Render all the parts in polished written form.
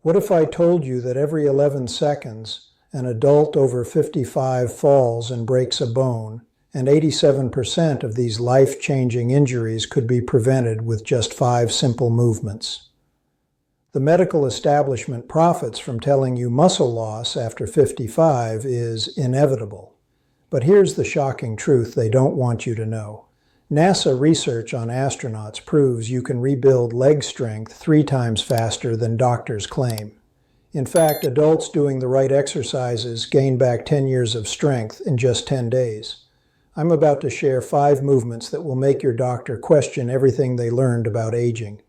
What if I told you that every 11 seconds, an adult over 55 falls and breaks a bone, and 87% of these life-changing injuries could be prevented with just 5 simple movements? The medical establishment profits from telling you muscle loss after 55 is inevitable. But here's the shocking truth they don't want you to know. NASA research on astronauts proves you can rebuild leg strength 3 times faster than doctors claim. In fact, adults doing the right exercises gain back 10 years of strength in just 10 days. I'm about to share 5 movements that will make your doctor question everything they learned about aging.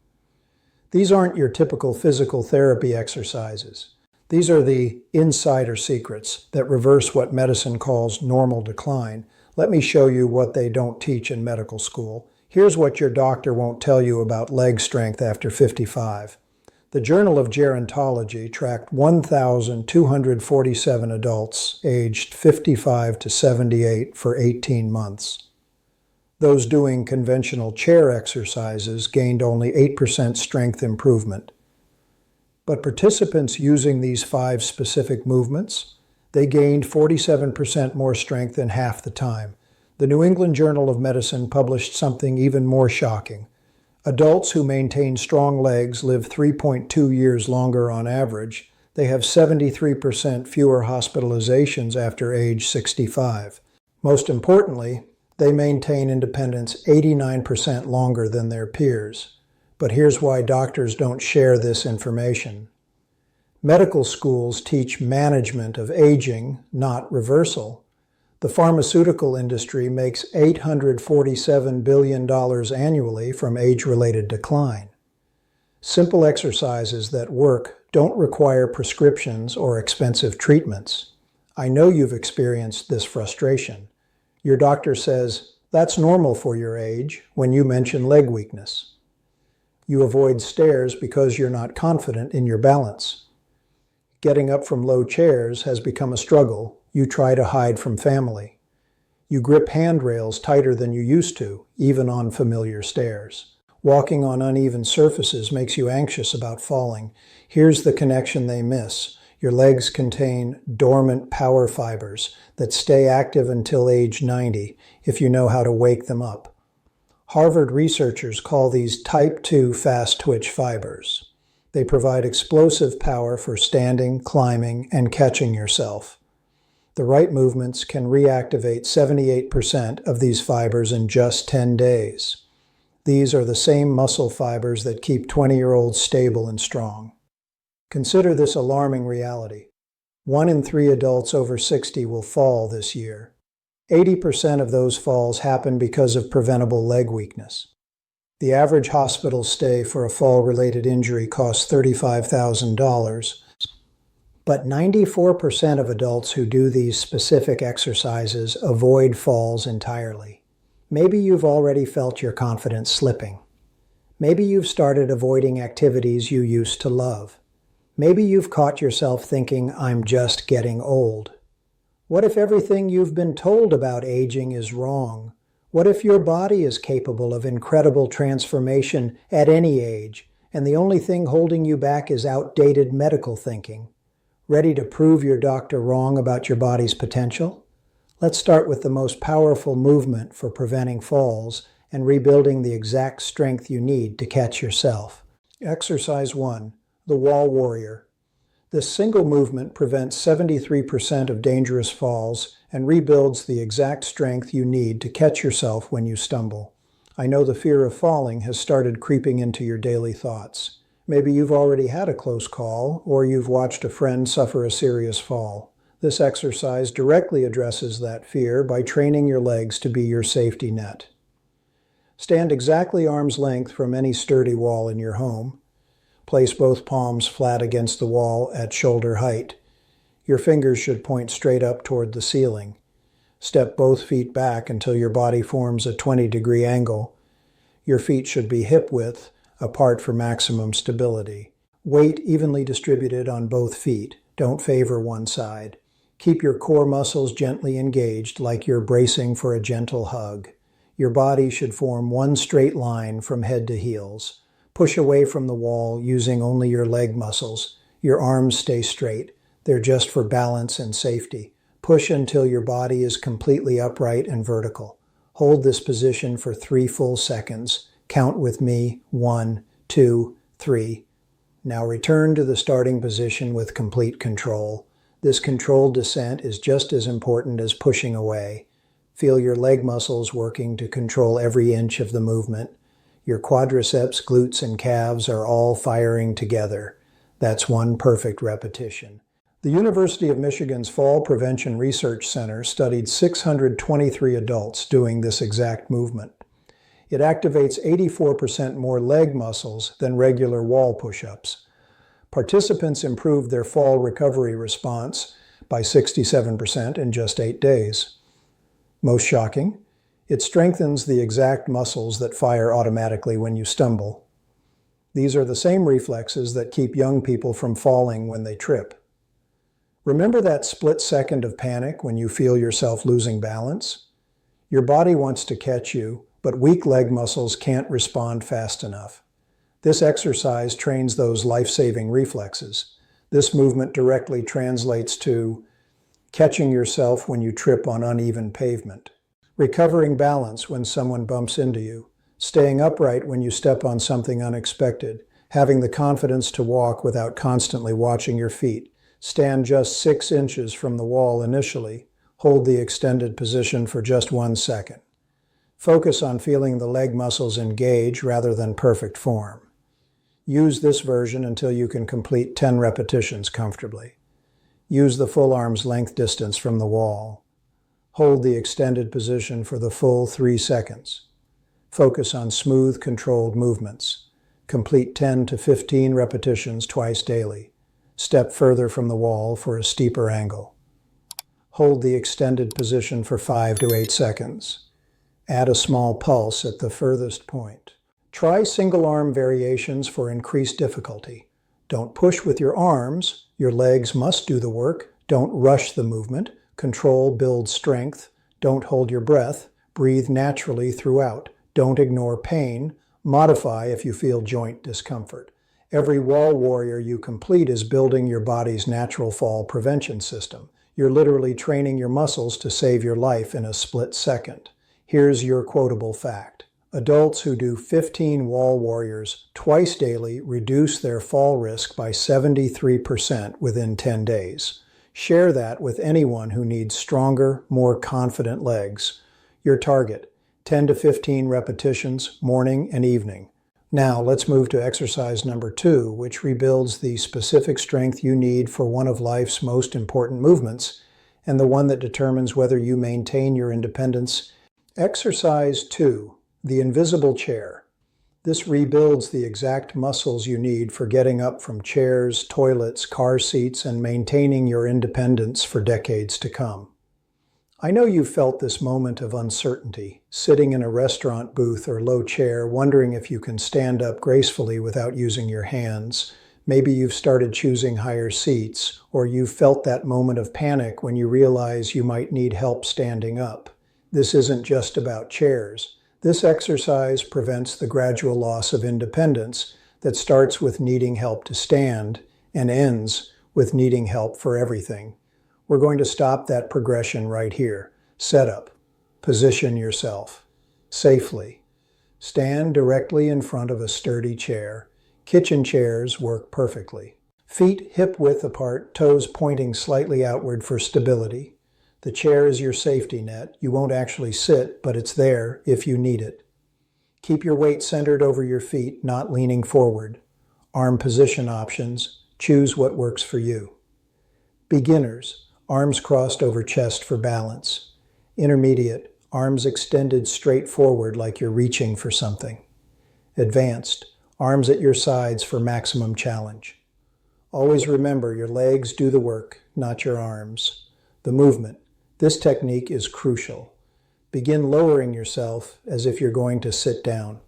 These aren't your typical physical therapy exercises. These are the insider secrets that reverse what medicine calls normal decline. Let me show you what they don't teach in medical school. Here's what your doctor won't tell you about leg strength after 55. The Journal of Gerontology tracked 1,247 adults aged 55 to 78 for 18 months. Those doing conventional chair exercises gained only 8% strength improvement. But participants using these 5 specific movements, they gained 47% more strength in half the time. The New England Journal of Medicine published something even more shocking. Adults who maintain strong legs live 3.2 years longer on average. They have 73% fewer hospitalizations after age 65. Most importantly, they maintain independence 89% longer than their peers. But here's why doctors don't share this information. Medical schools teach management of aging, not reversal. The pharmaceutical industry makes $847 billion annually from age-related decline. Simple exercises that work don't require prescriptions or expensive treatments. I know you've experienced this frustration. Your doctor says, "That's normal for your age," when you mention leg weakness. You avoid stairs because you're not confident in your balance. Getting up from low chairs has become a struggle. You try to hide from family. You grip handrails tighter than you used to, even on familiar stairs. Walking on uneven surfaces makes you anxious about falling. Here's the connection they miss. Your legs contain dormant power fibers that stay active until age 90 if you know how to wake them up. Harvard researchers call these type 2 fast twitch fibers. They provide explosive power for standing, climbing, and catching yourself. The right movements can reactivate 78% of these fibers in just 10 days. These are the same muscle fibers that keep 20-year-olds stable and strong. Consider this alarming reality. 1 in 3 adults over 60 will fall this year. 80% of those falls happen because of preventable leg weakness. The average hospital stay for a fall-related injury costs $35,000, but 94% of adults who do these specific exercises avoid falls entirely. Maybe you've already felt your confidence slipping. Maybe you've started avoiding activities you used to love. Maybe you've caught yourself thinking, "I'm just getting old." What if everything you've been told about aging is wrong? What if your body is capable of incredible transformation at any age, and the only thing holding you back is outdated medical thinking? Ready to prove your doctor wrong about your body's potential? Let's start with the most powerful movement for preventing falls and rebuilding the exact strength you need to catch yourself. Exercise 1, the wall warrior. This single movement prevents 73% of dangerous falls and rebuilds the exact strength you need to catch yourself when you stumble. I know the fear of falling has started creeping into your daily thoughts. Maybe you've already had a close call, or you've watched a friend suffer a serious fall. This exercise directly addresses that fear by training your legs to be your safety net. Stand exactly arm's length from any sturdy wall in your home. Place both palms flat against the wall at shoulder height. Your fingers should point straight up toward the ceiling. Step both feet back until your body forms a 20-degree angle. Your feet should be hip-width apart for maximum stability. Weight evenly distributed on both feet. Don't favor one side. Keep your core muscles gently engaged like you're bracing for a gentle hug. Your body should form one straight line from head to heels. Push away from the wall using only your leg muscles. Your arms stay straight. They're just for balance and safety. Push until your body is completely upright and vertical. Hold this position for 3 full seconds. Count with me. 1, 2, 3. Now return to the starting position with complete control. This controlled descent is just as important as pushing away. Feel your leg muscles working to control every inch of the movement. Your quadriceps, glutes, and calves are all firing together. That's one perfect repetition. The University of Michigan's Fall Prevention Research Center studied 623 adults doing this exact movement. It activates 84% more leg muscles than regular wall push-ups. Participants improved their fall recovery response by 67% in just 8 days. Most shocking, it strengthens the exact muscles that fire automatically when you stumble. These are the same reflexes that keep young people from falling when they trip. Remember that split second of panic when you feel yourself losing balance? Your body wants to catch you, but weak leg muscles can't respond fast enough. This exercise trains those life-saving reflexes. This movement directly translates to catching yourself when you trip on uneven pavement, recovering balance when someone bumps into you, staying upright when you step on something unexpected, having the confidence to walk without constantly watching your feet. Stand just 6 inches from the wall initially. Hold the extended position for just 1 second. Focus on feeling the leg muscles engage rather than perfect form. Use this version until you can complete 10 repetitions comfortably. Use the full arm's length distance from the wall. Hold the extended position for the full 3 seconds. Focus on smooth, controlled movements. Complete 10 to 15 repetitions twice daily. Step further from the wall for a steeper angle. Hold the extended position for 5 to 8 seconds. Add a small pulse at the furthest point. Try single arm variations for increased difficulty. Don't push with your arms. Your legs must do the work. Don't rush the movement. Control builds strength. Don't hold your breath. Breathe naturally throughout. Don't ignore pain. Modify if you feel joint discomfort. Every wall warrior you complete is building your body's natural fall prevention system. You're literally training your muscles to save your life in a split second. Here's your quotable fact. Adults who do 15 wall warriors twice daily reduce their fall risk by 73% within 10 days. Share that with anyone who needs stronger, more confident legs. Your target, 10 to 15 repetitions, morning and evening. Now let's move to exercise number 2, which rebuilds the specific strength you need for one of life's most important movements, and the one that determines whether you maintain your independence. Exercise 2, the invisible chair. This rebuilds the exact muscles you need for getting up from chairs, toilets, car seats, and maintaining your independence for decades to come. I know you've felt this moment of uncertainty, sitting in a restaurant booth or low chair, wondering if you can stand up gracefully without using your hands. Maybe you've started choosing higher seats, or you've felt that moment of panic when you realize you might need help standing up. This isn't just about chairs. This exercise prevents the gradual loss of independence that starts with needing help to stand and ends with needing help for everything. We're going to stop that progression right here. Set up. Position yourself. Safely. Stand directly in front of a sturdy chair. Kitchen chairs work perfectly. Feet hip-width apart, toes pointing slightly outward for stability. The chair is your safety net. You won't actually sit, but it's there if you need it. Keep your weight centered over your feet, not leaning forward. Arm position options. Choose what works for you. Beginners. Arms crossed over chest for balance. Intermediate, arms extended straight forward like you're reaching for something. Advanced, arms at your sides for maximum challenge. Always remember your legs do the work, not your arms. The movement. This technique is crucial. Begin lowering yourself as if you're going to sit down.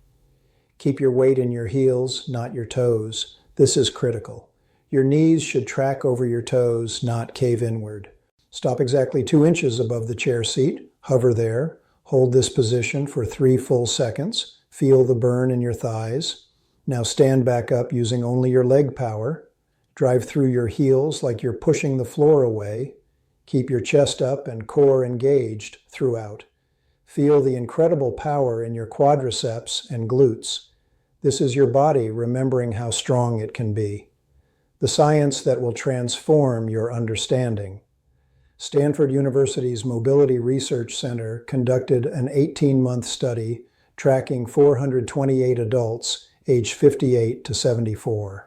Keep your weight in your heels, not your toes. This is critical. Your knees should track over your toes, not cave inward. Stop exactly 2 inches above the chair seat. Hover there. Hold this position for 3 full seconds. Feel the burn in your thighs. Now stand back up using only your leg power. Drive through your heels like you're pushing the floor away. Keep your chest up and core engaged throughout. Feel the incredible power in your quadriceps and glutes. This is your body remembering how strong it can be. The science that will transform your understanding. Stanford University's Mobility Research Center conducted an 18-month study tracking 428 adults aged 58 to 74.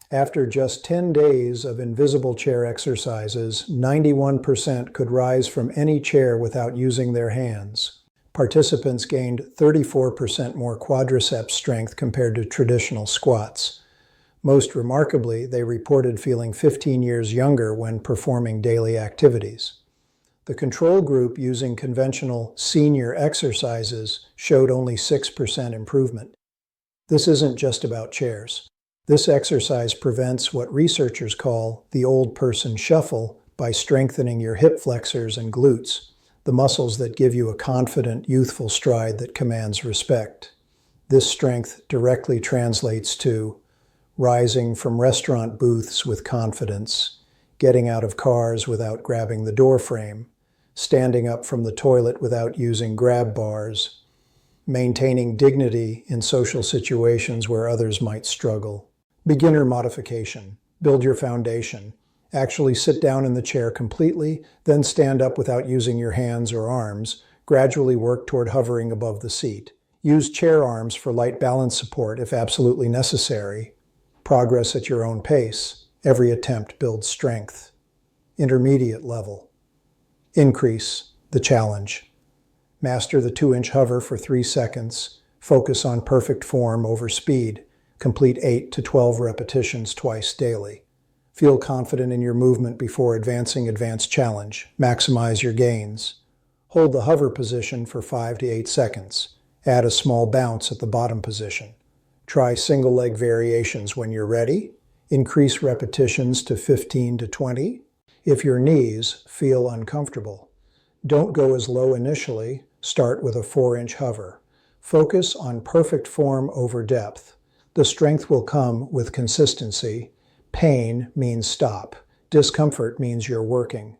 After just 10 days of invisible chair exercises, 91% could rise from any chair without using their hands. Participants gained 34% more quadriceps strength compared to traditional squats. Most remarkably, they reported feeling 15 years younger when performing daily activities. The control group using conventional senior exercises showed only 6% improvement. This isn't just about chairs. This exercise prevents what researchers call the old person shuffle by strengthening your hip flexors and glutes, the muscles that give you a confident, youthful stride that commands respect. This strength directly translates to rising from restaurant booths with confidence, getting out of cars without grabbing the door frame, standing up from the toilet without using grab bars, maintaining dignity in social situations where others might struggle. Beginner modification. Build your foundation. Actually sit down in the chair completely, then stand up without using your hands or arms. Gradually work toward hovering above the seat. Use chair arms for light balance support if absolutely necessary. Progress at your own pace. Every attempt builds strength. Intermediate level. Increase the challenge. Master the 2-inch hover for 3 seconds. Focus on perfect form over speed. Complete 8 to 12 repetitions twice daily. Feel confident in your movement before advancing advanced challenge. Maximize your gains. Hold the hover position for 5 to 8 seconds. Add a small bounce at the bottom position. Try single leg variations when you're ready. Increase repetitions to 15 to 20. If your knees feel uncomfortable, don't go as low initially. Start with a 4-inch hover. Focus on perfect form over depth. The strength will come with consistency. Pain means stop. Discomfort means you're working.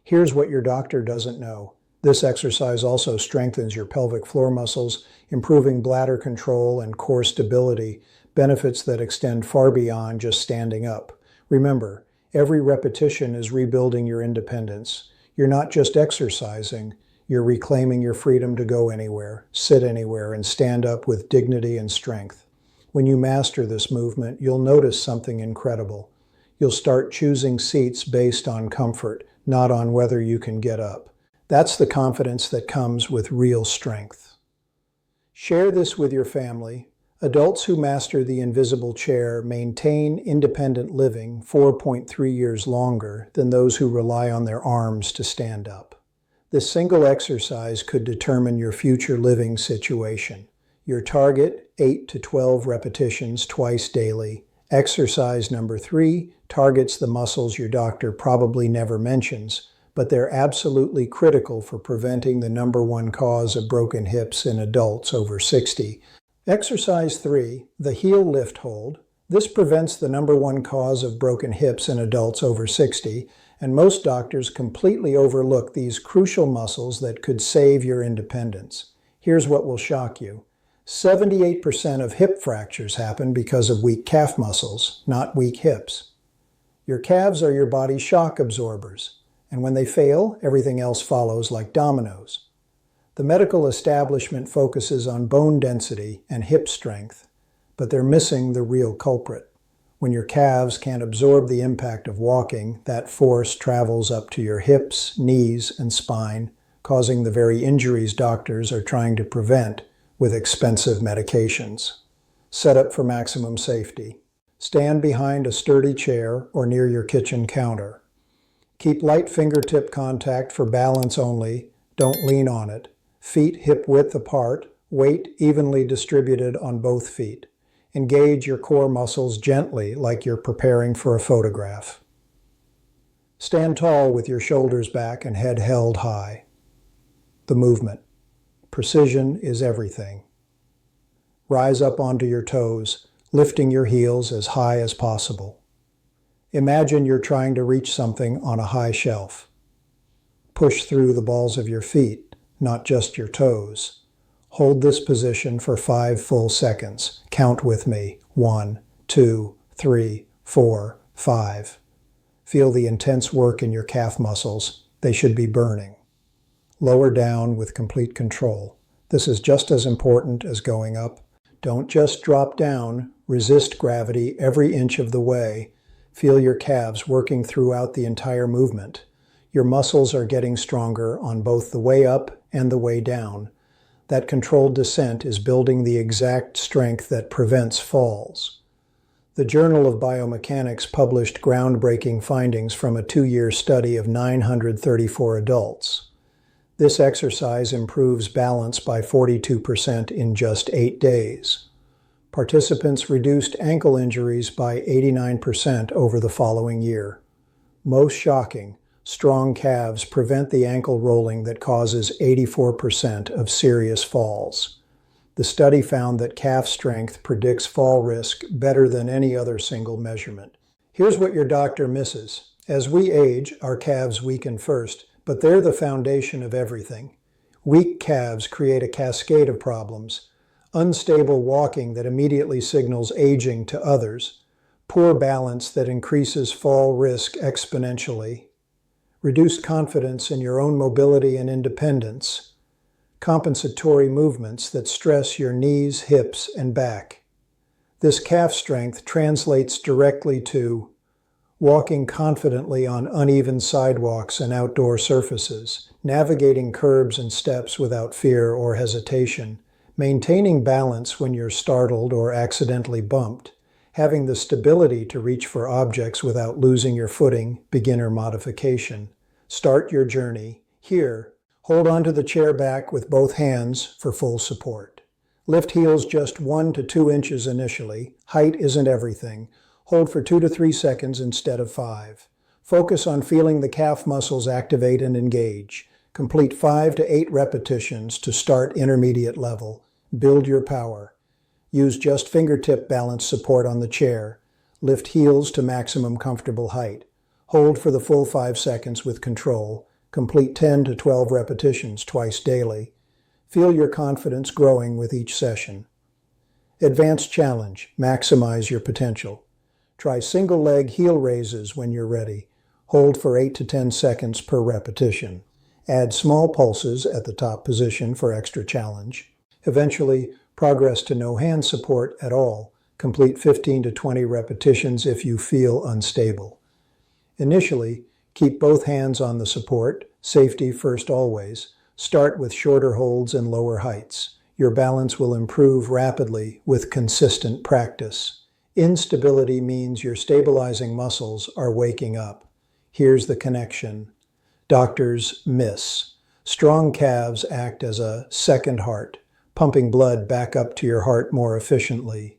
Here's what your doctor doesn't know. This exercise also strengthens your pelvic floor muscles, improving bladder control and core stability, benefits that extend far beyond just standing up. Remember, every repetition is rebuilding your independence. You're not just exercising, you're reclaiming your freedom to go anywhere, sit anywhere, and stand up with dignity and strength. When you master this movement, you'll notice something incredible. You'll start choosing seats based on comfort, not on whether you can get up. That's the confidence that comes with real strength. Share this with your family. Adults who master the invisible chair maintain independent living 4.3 years longer than those who rely on their arms to stand up. This single exercise could determine your future living situation. Your target, 8 to 12 repetitions twice daily. Exercise number 3 targets the muscles your doctor probably never mentions, but they're absolutely critical for preventing the #1 cause of broken hips in adults over 60. Exercise 3, the heel lift hold. This prevents the #1 cause of broken hips in adults over 60, and most doctors completely overlook these crucial muscles that could save your independence. Here's what will shock you. 78% of hip fractures happen because of weak calf muscles, not weak hips. Your calves are your body's shock absorbers, and when they fail, everything else follows like dominoes. The medical establishment focuses on bone density and hip strength, but they're missing the real culprit. When your calves can't absorb the impact of walking, that force travels up to your hips, knees, and spine, causing the very injuries doctors are trying to prevent with expensive medications. Set up for maximum safety. Stand behind a sturdy chair or near your kitchen counter. Keep light fingertip contact for balance only. Don't lean on it. Feet hip-width apart. Weight evenly distributed on both feet. Engage your core muscles gently like you're preparing for a photograph. Stand tall with your shoulders back and head held high. The movement. Precision is everything. Rise up onto your toes, lifting your heels as high as possible. Imagine you're trying to reach something on a high shelf. Push through the balls of your feet, not just your toes. Hold this position for 5 full seconds. Count with me. 1, 2, 3, 4, 5. Feel the intense work in your calf muscles. They should be burning. Lower down with complete control. This is just as important as going up. Don't just drop down. Resist gravity every inch of the way. Feel your calves working throughout the entire movement. Your muscles are getting stronger on both the way up and the way down. That controlled descent is building the exact strength that prevents falls. The Journal of Biomechanics published groundbreaking findings from a 2-year study of 934 adults. This exercise improves balance by 42% in just 8 days. Participants reduced ankle injuries by 89% over the following year. Most shocking, strong calves prevent the ankle rolling that causes 84% of serious falls. The study found that calf strength predicts fall risk better than any other single measurement. Here's what your doctor misses. As we age, our calves weaken first, but they're the foundation of everything. Weak calves create a cascade of problems. Unstable walking that immediately signals aging to others, poor balance that increases fall risk exponentially, reduced confidence in your own mobility and independence, compensatory movements that stress your knees, hips, and back. This calf strength translates directly to walking confidently on uneven sidewalks and outdoor surfaces, navigating curbs and steps without fear or hesitation, maintaining balance when you're startled or accidentally bumped, having the stability to reach for objects without losing your footing, beginner modification. Start your journey here. Hold onto the chair back with both hands for full support. Lift heels just 1 to 2 inches initially. Height isn't everything. Hold for 2 to 3 seconds instead of 5. Focus on feeling the calf muscles activate and engage. Complete 5 to 8 repetitions to start intermediate level. Build your power. Use just fingertip balance support on the chair. Lift heels to maximum comfortable height. Hold for the full 5 seconds with control. Complete 10 to 12 repetitions twice daily. Feel your confidence growing with each session. Advanced challenge. Maximize your potential. Try single leg heel raises when you're ready. Hold for 8 to 10 seconds per repetition. Add small pulses at the top position for extra challenge. Eventually, progress to no hand support at all. Complete 15 to 20 repetitions if you feel unstable. Initially, keep both hands on the support, safety first always. Start with shorter holds and lower heights. Your balance will improve rapidly with consistent practice. Instability means your stabilizing muscles are waking up. Here's the connection. Doctors miss. Strong calves act as a second heart, pumping blood back up to your heart more efficiently.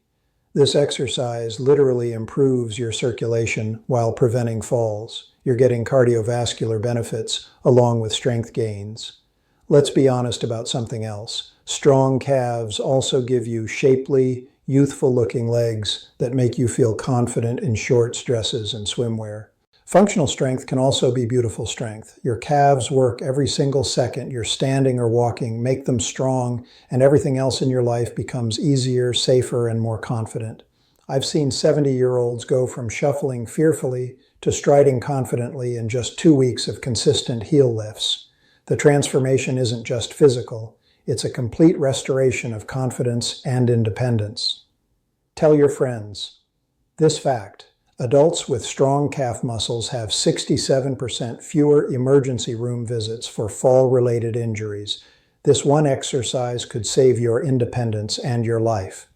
This exercise literally improves your circulation while preventing falls. You're getting cardiovascular benefits along with strength gains. Let's be honest about something else. Strong calves also give you shapely, youthful-looking legs that make you feel confident in shorts, dresses, and swimwear. Functional strength can also be beautiful strength. Your calves work every single second you're standing or walking, make them strong, and everything else in your life becomes easier, safer, and more confident. I've seen 70-year-olds go from shuffling fearfully to striding confidently in just 2 weeks of consistent heel lifts. The transformation isn't just physical, it's a complete restoration of confidence and independence. Tell your friends this fact. Adults with strong calf muscles have 67% fewer emergency room visits for fall-related injuries. This one exercise could save your independence and your life.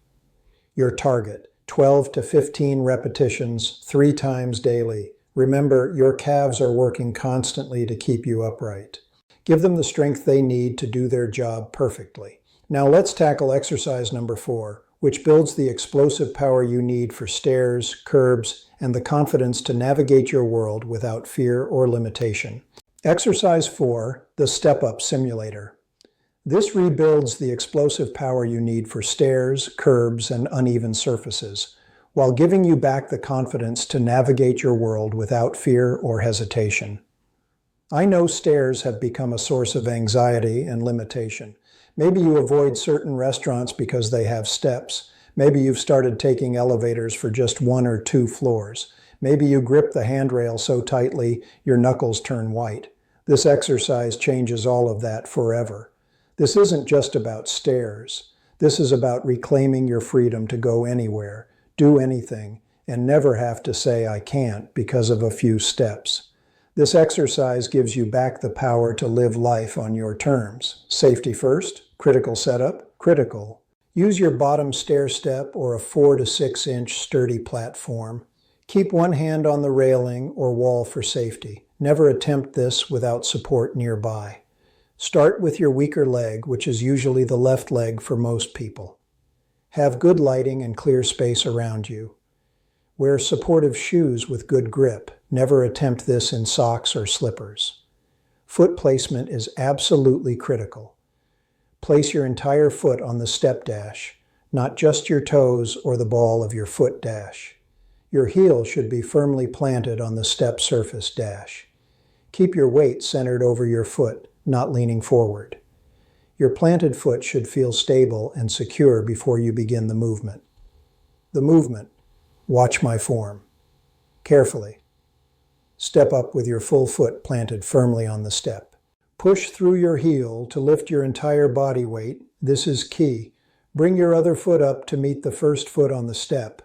Your target, 12 to 15 repetitions, 3 times daily. Remember, your calves are working constantly to keep you upright. Give them the strength they need to do their job perfectly. Now let's tackle exercise number 4, which builds the explosive power you need for stairs, curbs, and the confidence to navigate your world without fear or limitation. Exercise 4, the Step-Up Simulator. This rebuilds the explosive power you need for stairs, curbs, and uneven surfaces. while giving you back the confidence to navigate your world without fear or hesitation. I know stairs have become a source of anxiety and limitation. Maybe you avoid certain restaurants because they have steps. Maybe you've started taking elevators for just 1 or 2 floors. Maybe you grip the handrail so tightly your knuckles turn white. This exercise changes all of that forever. This isn't just about stairs. This is about reclaiming your freedom to go anywhere, do anything, and never have to say I can't because of a few steps. This exercise gives you back the power to live life on your terms. Safety first, critical setup, critical. Use your bottom stair step or a 4 to 6 inch sturdy platform. Keep one hand on the railing or wall for safety. Never attempt this without support nearby. Start with your weaker leg, which is usually the left leg for most people. Have good lighting and clear space around you. Wear supportive shoes with good grip. Never attempt this in socks or slippers. Foot placement is absolutely critical. Place your entire foot on the step dash, not just your toes or the ball of your foot dash. Your heel should be firmly planted on the step surface dash. Keep your weight centered over your foot, not leaning forward. Your planted foot should feel stable and secure before you begin the movement. The movement. Watch my form. Carefully. Step up with your full foot planted firmly on the step. Push through your heel to lift your entire body weight. This is key. Bring your other foot up to meet the first foot on the step.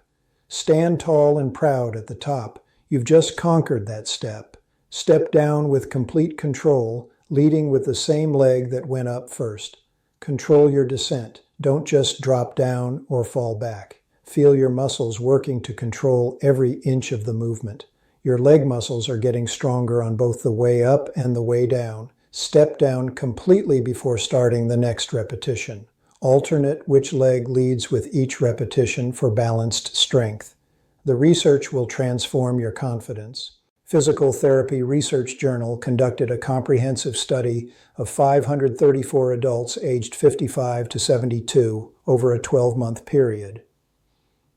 Stand tall and proud at the top. You've just conquered that step. Step down with complete control, leading with the same leg that went up first. Control your descent. Don't just drop down or fall back. Feel your muscles working to control every inch of the movement. Your leg muscles are getting stronger on both the way up and the way down. Step down completely before starting the next repetition. Alternate which leg leads with each repetition for balanced strength. The research will transform your confidence. Physical Therapy Research Journal conducted a comprehensive study of 534 adults aged 55 to 72 over a 12-month period.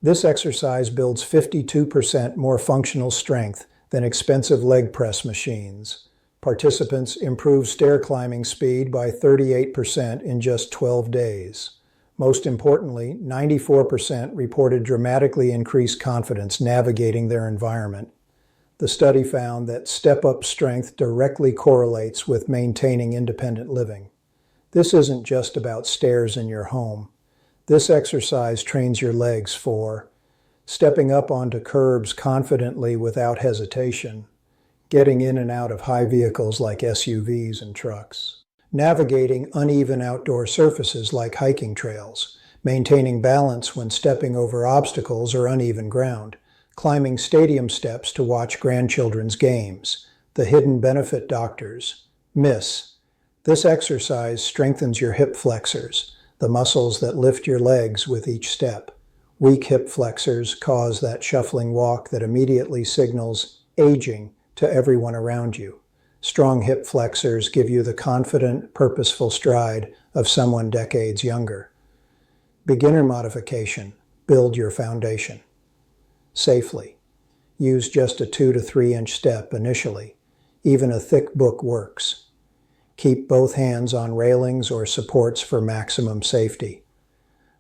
This exercise builds 52% more functional strength than expensive leg press machines. Participants improved stair climbing speed by 38% in just 12 days. Most importantly, 94% reported dramatically increased confidence navigating their environment. The study found that step-up strength directly correlates with maintaining independent living. This isn't just about stairs in your home. This exercise trains your legs for stepping up onto curbs confidently without hesitation, getting in and out of high vehicles like SUVs and trucks, navigating uneven outdoor surfaces like hiking trails, maintaining balance when stepping over obstacles or uneven ground, climbing stadium steps to watch grandchildren's games, the hidden benefit doctors. This exercise strengthens your hip flexors, the muscles that lift your legs with each step. Weak hip flexors cause that shuffling walk that immediately signals aging to everyone around you. Strong hip flexors give you the confident, purposeful stride of someone decades younger. Beginner modification. Build your foundation. Safely. Use just a 2 to 3 inch step initially. Even a thick book works. Keep both hands on railings or supports for maximum safety.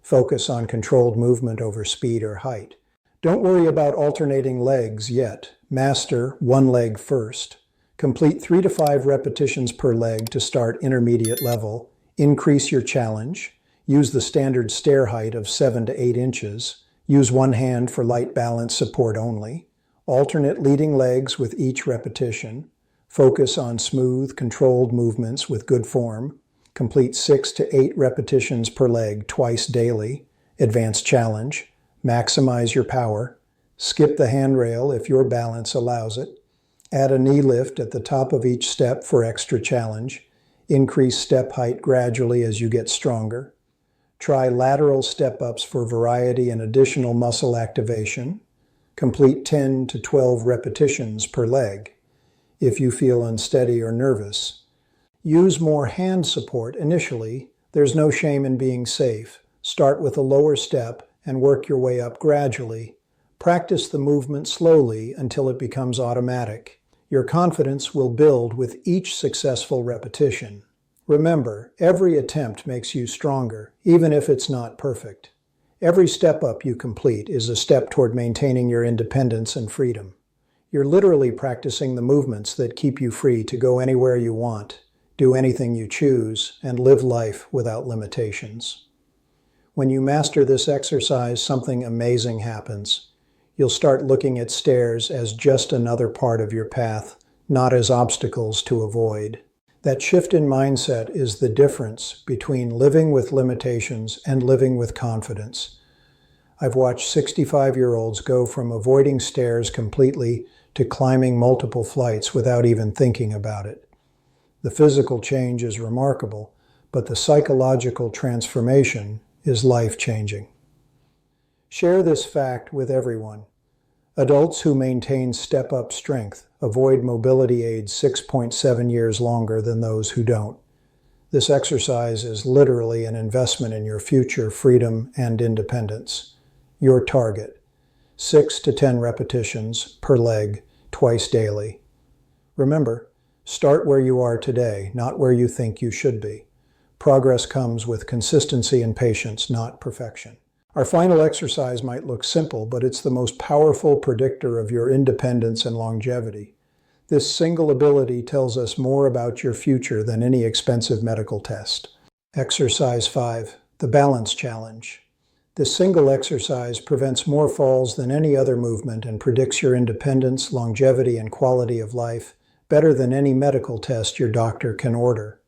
Focus on controlled movement over speed or height. Don't worry about alternating legs yet. Master one leg first. Complete 3 to 5 repetitions per leg to start intermediate level. Increase your challenge. Use the standard stair height of 7 to 8 inches. Use one hand for light balance support only. Alternate leading legs with each repetition. Focus on smooth, controlled movements with good form. Complete 6 to 8 repetitions per leg twice daily. Advanced challenge. Maximize your power. Skip the handrail if your balance allows it. Add a knee lift at the top of each step for extra challenge. Increase step height gradually as you get stronger. Try lateral step-ups for variety and additional muscle activation. Complete 10 to 12 repetitions per leg. If you feel unsteady or nervous, use more hand support initially. There's no shame in being safe. Start with a lower step and work your way up gradually. Practice the movement slowly until it becomes automatic. Your confidence will build with each successful repetition. Remember, every attempt makes you stronger, even if it's not perfect. Every step up you complete is a step toward maintaining your independence and freedom. You're literally practicing the movements that keep you free to go anywhere you want, do anything you choose, and live life without limitations. When you master this exercise, something amazing happens. You'll start looking at stairs as just another part of your path, not as obstacles to avoid. That shift in mindset is the difference between living with limitations and living with confidence. I've watched 65-year-olds go from avoiding stairs completely to climbing multiple flights without even thinking about it. The physical change is remarkable, but the psychological transformation is life-changing. Share this fact with everyone. Adults who maintain step-up strength avoid mobility aids 6.7 years longer than those who don't. This exercise is literally an investment in your future freedom and independence. Your target: 6 to 10 repetitions per leg, twice daily. Remember, start where you are today, not where you think you should be. Progress comes with consistency and patience, not perfection. Our final exercise might look simple, but it's the most powerful predictor of your independence and longevity. This single ability tells us more about your future than any expensive medical test. Exercise 5, the balance challenge. This single exercise prevents more falls than any other movement and predicts your independence, longevity, and quality of life better than any medical test your doctor can order.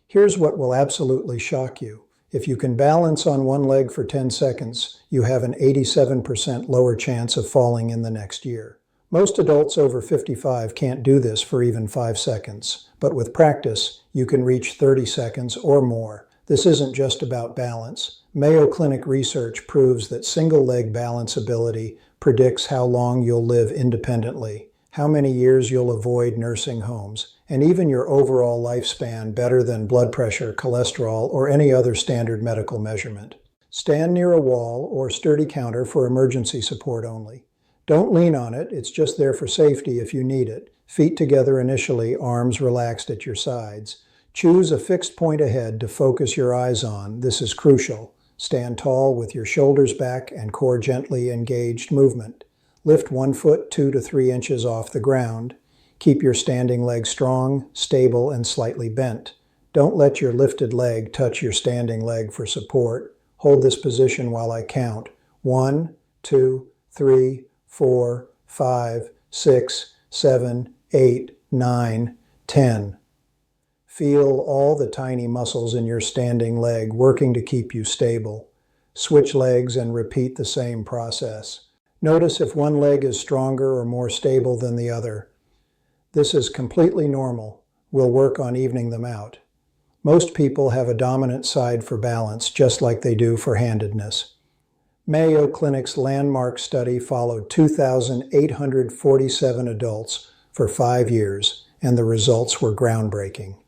Here's what will absolutely shock you. If you can balance on one leg for 10 seconds, you have an 87% lower chance of falling in the next year. Most adults over 55 can't do this for even 5 seconds, but with practice, you can reach 30 seconds or more. This isn't just about balance. Mayo Clinic research proves that single-leg balance ability predicts how long you'll live independently, how many years you'll avoid nursing homes, and even your overall lifespan better than blood pressure, cholesterol, or any other standard medical measurement. Stand near a wall or sturdy counter for emergency support only. Don't lean on it, it's just there for safety if you need it. Feet together initially, arms relaxed at your sides. Choose a fixed point ahead to focus your eyes on. This is crucial. Stand tall with your shoulders back and core gently engaged movement. Lift 1 foot 2 to 3 inches off the ground. Keep your standing leg strong, stable, and slightly bent. Don't let your lifted leg touch your standing leg for support. Hold this position while I count. 1, 2, 3, 4, 5, 6, 7, 8, 9, 10. Feel all the tiny muscles in your standing leg working to keep you stable. Switch legs and repeat the same process. Notice if one leg is stronger or more stable than the other. This is completely normal. We'll work on evening them out. Most people have a dominant side for balance, just like they do for handedness. Mayo Clinic's landmark study followed 2,847 adults for 5 years, and the results were groundbreaking.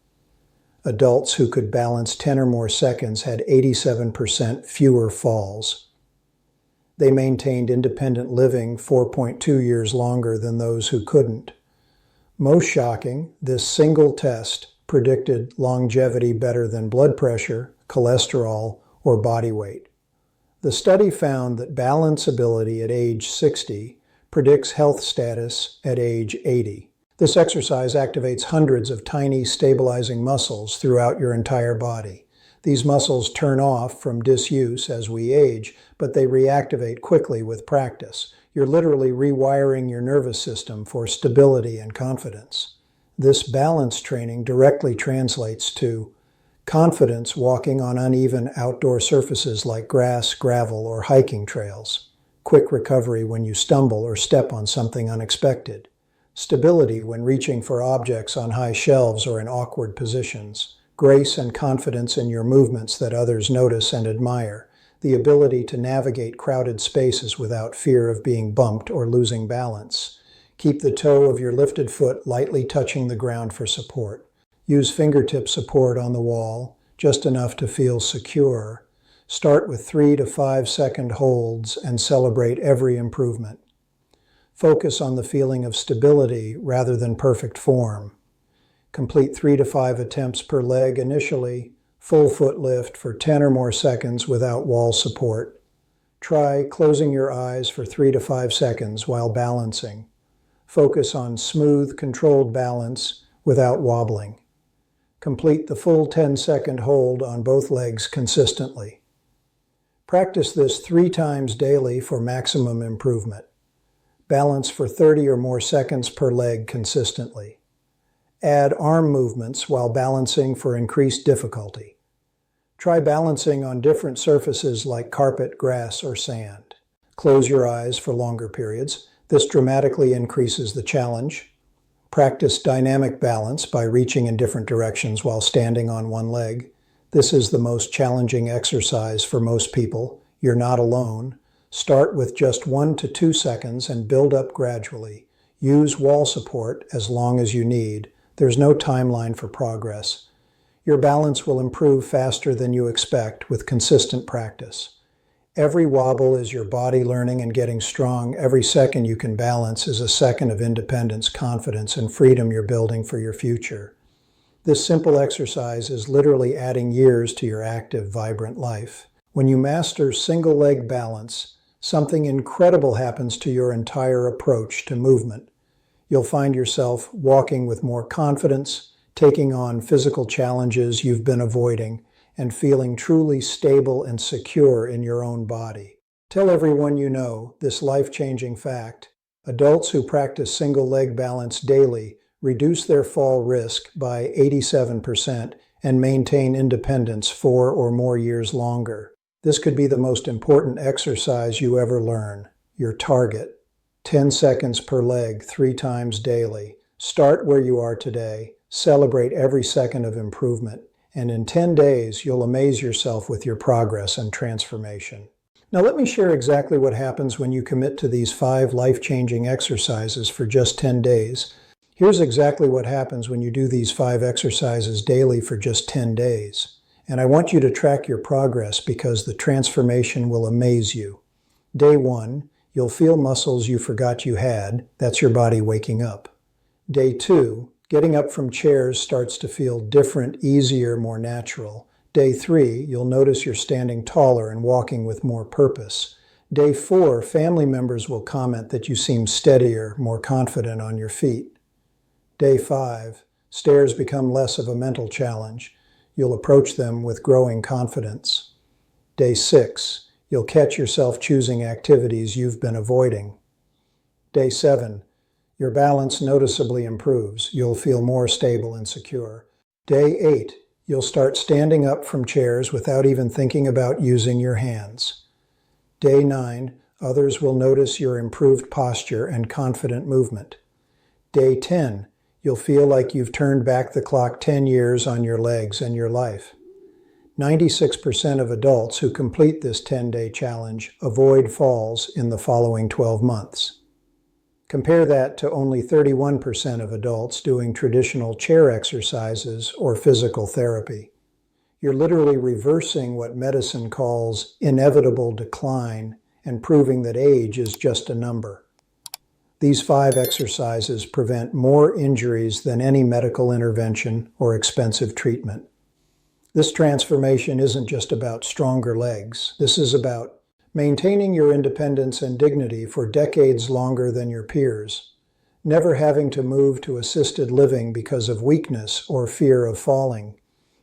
Adults who could balance 10 or more seconds had 87% fewer falls. They maintained independent living 4.2 years longer than those who couldn't. Most shocking, this single test predicted longevity better than blood pressure, cholesterol, or body weight. The study found that balance ability at age 60 predicts health status at age 80. This exercise activates hundreds of tiny stabilizing muscles throughout your entire body. These muscles turn off from disuse as we age, but they reactivate quickly with practice. You're literally rewiring your nervous system for stability and confidence. This balance training directly translates to confidence walking on uneven outdoor surfaces like grass, gravel, or hiking trails. Quick recovery when you stumble or step on something unexpected. Stability when reaching for objects on high shelves or in awkward positions. Grace and confidence in your movements that others notice and admire. The ability to navigate crowded spaces without fear of being bumped or losing balance. Keep the toe of your lifted foot lightly touching the ground for support. Use fingertip support on the wall, just enough to feel secure. Start with 3 to 5 second holds and celebrate every improvement. Focus on the feeling of stability rather than perfect form. Complete 3 to 5 attempts per leg initially, full foot lift for 10 or more seconds without wall support. Try closing your eyes for 3 to 5 seconds while balancing. Focus on smooth, controlled balance without wobbling. Complete the full 10-second hold on both legs consistently. Practice this 3 times daily for maximum improvement. Balance for 30 or more seconds per leg consistently. Add arm movements while balancing for increased difficulty. Try balancing on different surfaces like carpet, grass, or sand. Close your eyes for longer periods. This dramatically increases the challenge. Practice dynamic balance by reaching in different directions while standing on one leg. This is the most challenging exercise for most people. You're not alone. Start with just 1 to 2 seconds and build up gradually. Use wall support as long as you need. There's no timeline for progress. Your balance will improve faster than you expect with consistent practice. Every wobble is your body learning and getting strong. Every second you can balance is a second of independence, confidence, and freedom you're building for your future. This simple exercise is literally adding years to your active, vibrant life. When you master single leg balance, something incredible happens to your entire approach to movement. You'll find yourself walking with more confidence, taking on physical challenges you've been avoiding, and feeling truly stable and secure in your own body. Tell everyone you know this life-changing fact. Adults who practice single leg balance daily reduce their fall risk by 87% and maintain independence 4 or more years longer. This could be the most important exercise you ever learn. Your target: 10 seconds per leg 3 times daily. Start where you are today. Celebrate every second of improvement. And in 10 days, you'll amaze yourself with your progress and transformation. Now let me share exactly what happens when you commit to these 5 life-changing exercises for just 10 days. Here's exactly what happens when you do these 5 exercises daily for just 10 days. And I want you to track your progress because the transformation will amaze you. Day 1, you'll feel muscles you forgot you had. That's your body waking up. Day 2, getting up from chairs starts to feel different, easier, more natural. Day 3, you'll notice you're standing taller and walking with more purpose. Day 4, family members will comment that you seem steadier, more confident on your feet. Day 5, stairs become less of a mental challenge. You'll approach them with growing confidence. Day 6, you'll catch yourself choosing activities you've been avoiding. Day 7, your balance noticeably improves. You'll feel more stable and secure. Day 8, you'll start standing up from chairs without even thinking about using your hands. Day 9, others will notice your improved posture and confident movement. Day 10, you'll feel like you've turned back the clock 10 years on your legs and your life. 96% of adults who complete this 10-day challenge avoid falls in the following 12 months. Compare that to only 31% of adults doing traditional chair exercises or physical therapy. You're literally reversing what medicine calls inevitable decline and proving that age is just a number. These 5 exercises prevent more injuries than any medical intervention or expensive treatment. This transformation isn't just about stronger legs. This is about maintaining your independence and dignity for decades longer than your peers, never having to move to assisted living because of weakness or fear of falling,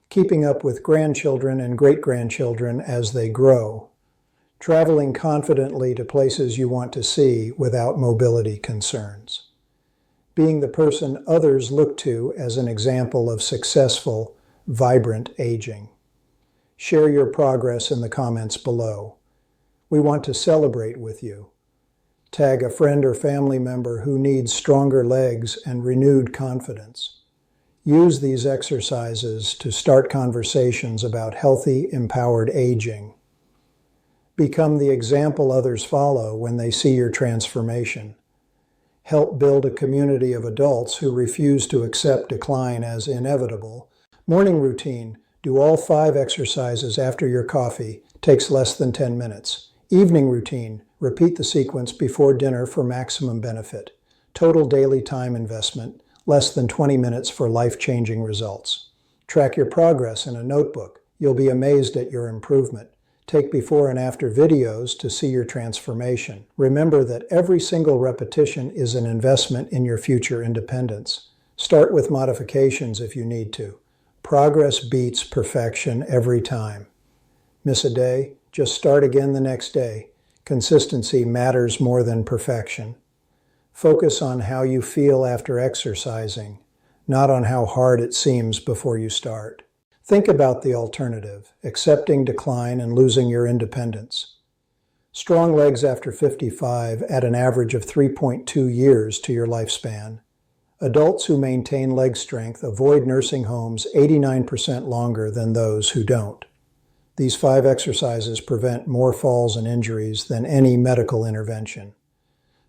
keeping up with grandchildren and great-grandchildren as they grow, traveling confidently to places you want to see without mobility concerns, being the person others look to as an example of successful, vibrant aging. Share your progress in the comments below. We want to celebrate with you. Tag a friend or family member who needs stronger legs and renewed confidence. Use these exercises to start conversations about healthy, empowered aging. Become the example others follow when they see your transformation. Help build a community of adults who refuse to accept decline as inevitable. Morning routine. Do all 5 exercises after your coffee. Takes less than 10 minutes. Evening routine. Repeat the sequence before dinner for maximum benefit. Total daily time investment, less than 20 minutes for life-changing results. Track your progress in a notebook. You'll be amazed at your improvement. Take before and after videos to see your transformation. Remember that every single repetition is an investment in your future independence. Start with modifications if you need to. Progress beats perfection every time. Miss a day? Just start again the next day. Consistency matters more than perfection. Focus on how you feel after exercising, not on how hard it seems before you start. Think about the alternative, accepting decline and losing your independence. Strong legs after 55 add an average of 3.2 years to your lifespan. Adults who maintain leg strength avoid nursing homes 89% longer than those who don't. These 5 exercises prevent more falls and injuries than any medical intervention.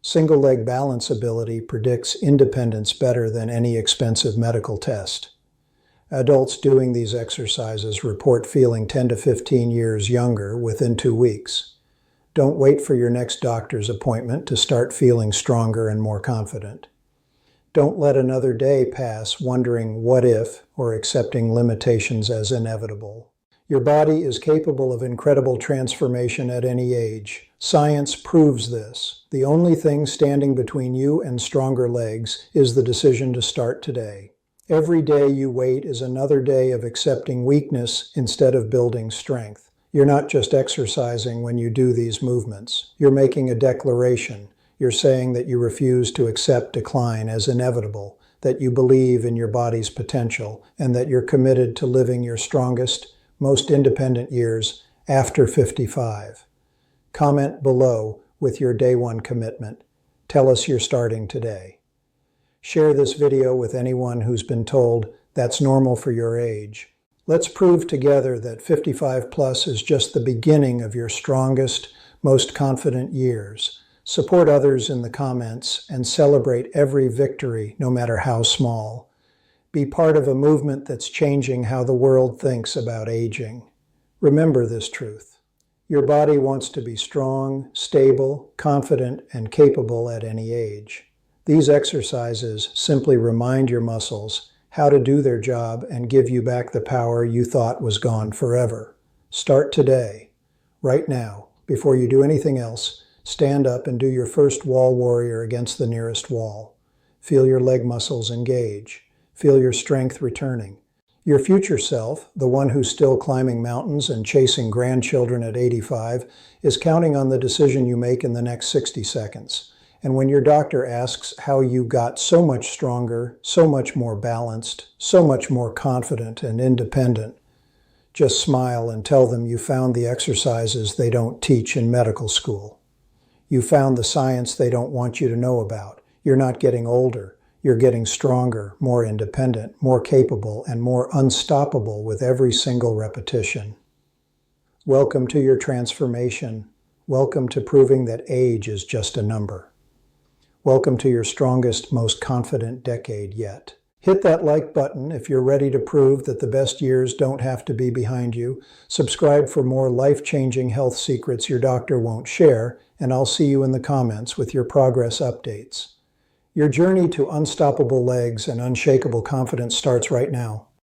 Single leg balance ability predicts independence better than any expensive medical test. Adults doing these exercises report feeling 10 to 15 years younger within 2 weeks. Don't wait for your next doctor's appointment to start feeling stronger and more confident. Don't let another day pass wondering what if or accepting limitations as inevitable. Your body is capable of incredible transformation at any age. Science proves this. The only thing standing between you and stronger legs is the decision to start today. Every day you wait is another day of accepting weakness instead of building strength. You're not just exercising when you do these movements. You're making a declaration. You're saying that you refuse to accept decline as inevitable, that you believe in your body's potential, and that you're committed to living your strongest, most independent years after 55. Comment below with your day one commitment. Tell us you're starting today. Share this video with anyone who's been told that's normal for your age. Let's prove together that 55 plus is just the beginning of your strongest, most confident years. Support others in the comments and celebrate every victory, no matter how small. Be part of a movement that's changing how the world thinks about aging. Remember this truth. Your body wants to be strong, stable, confident, and capable at any age. These exercises simply remind your muscles how to do their job and give you back the power you thought was gone forever. Start today. Right now, before you do anything else, stand up and do your first wall warrior against the nearest wall. Feel your leg muscles engage. Feel your strength returning. Your future self, the one who's still climbing mountains and chasing grandchildren at 85, is counting on the decision you make in the next 60 seconds. And when your doctor asks how you got so much stronger, so much more balanced, so much more confident and independent, just smile and tell them you found the exercises they don't teach in medical school. You found the science they don't want you to know about. You're not getting older. You're getting stronger, more independent, more capable, and more unstoppable with every single repetition. Welcome to your transformation. Welcome to proving that age is just a number. Welcome to your strongest, most confident decade yet. Hit that like button if you're ready to prove that the best years don't have to be behind you. Subscribe for more life-changing health secrets your doctor won't share, and I'll see you in the comments with your progress updates. Your journey to unstoppable legs and unshakable confidence starts right now.